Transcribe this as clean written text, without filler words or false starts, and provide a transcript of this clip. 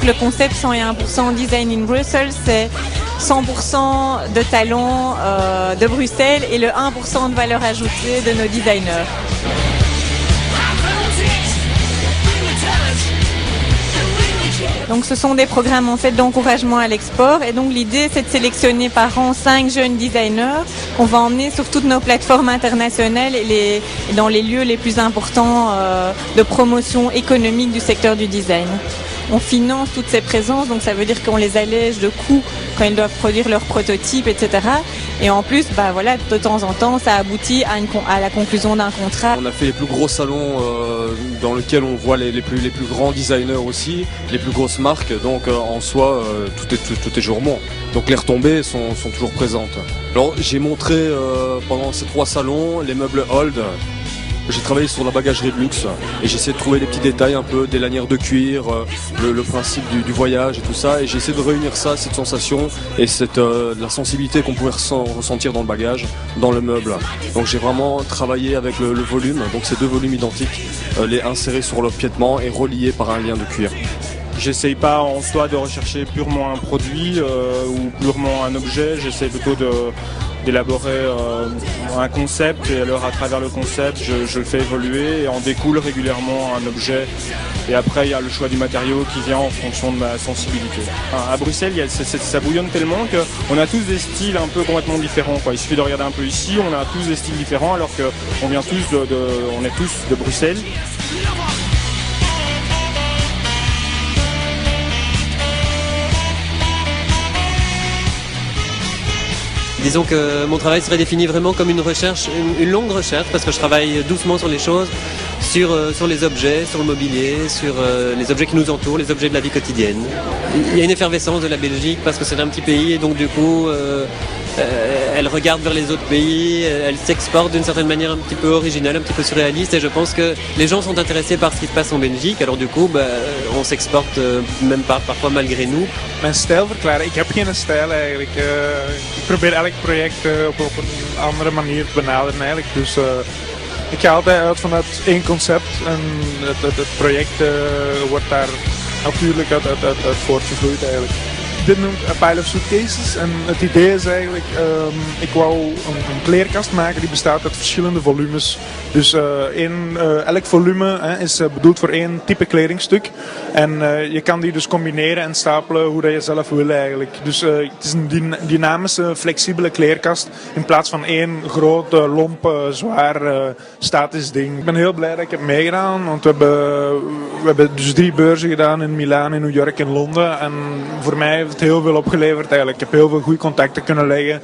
le concept 101% Design in Brussels, c'est 100% de talent de Bruxelles et le 1% de valeur ajoutée de nos designers. Donc ce sont des programmes en fait d'encouragement à l'export et donc l'idée c'est de sélectionner par an 5 jeunes designers qu'on va emmener sur toutes nos plateformes internationales et dans les lieux les plus importants de promotion économique du secteur du design. On finance toutes ces présences, donc ça veut dire qu'on les allège de coûts quand ils doivent produire leurs prototypes, etc. Et en plus, de temps en temps, ça aboutit à la conclusion d'un contrat. On a fait les plus gros salons dans lesquels on voit les plus grands designers aussi, les plus grosses marques. Donc en soi, tout est toujours bon. Donc les retombées sont toujours présentes. Alors j'ai montré pendant ces 3 salons les meubles Old. J'ai travaillé sur la bagagerie de luxe et j'ai essayé de trouver des petits détails un peu, des lanières de cuir, le principe du voyage et tout ça. Et j'ai essayé de réunir ça, cette sensation et la sensibilité qu'on pouvait ressentir dans le bagage, dans le meuble. Donc j'ai vraiment travaillé avec le volume, donc ces 2 volumes identiques, les insérer sur le piétement et reliés par un lien de cuir. J'essaye pas en soi de rechercher purement un produit ou purement un objet, j'essaie plutôt d'élaborer un concept et alors à travers le concept je le fais évoluer et en découle régulièrement un objet et après il y a le choix du matériau qui vient en fonction de ma sensibilité. À Bruxelles ça bouillonne tellement qu'on a tous des styles un peu complètement différents, quoi. Il suffit de regarder un peu ici, on a tous des styles différents alors qu'on vient tous on est tous de Bruxelles. Disons que mon travail serait défini vraiment comme une recherche, une longue recherche, parce que je travaille doucement sur les choses, sur les objets, sur le mobilier, sur les objets qui nous entourent, les objets de la vie quotidienne. Il y a une effervescence de la Belgique parce que c'est un petit pays et donc du coup elle regarde vers les autres pays, elle s'exporte d'une certaine manière un petit peu originale, un petit peu surréaliste et je pense que les gens sont intéressés par ce qui se passe en Belgique, alors du coup on s'exporte même pas, parfois malgré nous. Mijn stijl verklaren. Ik heb geen stijl eigenlijk. Ik probeer elk project op een andere manier te benaderen eigenlijk. Dus ik ga altijd uit vanuit één concept en het project wordt daar natuurlijk uit voortgevloeid eigenlijk. Dit noemt A Pile of Suitcases en het idee is eigenlijk, ik wou een kleerkast maken die bestaat uit verschillende volumes. Dus elk volume is bedoeld voor één type kledingstuk en je kan die dus combineren en stapelen hoe dat je zelf wil eigenlijk. Dus het is een dynamische, flexibele kleerkast in plaats van één groot, lomp, zwaar, statisch ding. Ik ben heel blij dat ik heb meegedaan, want we hebben dus 3 beurzen gedaan in Milaan, in New York en Londen en voor mij heeft het heel veel opgeleverd eigenlijk. Ik heb heel veel goede contacten kunnen leggen.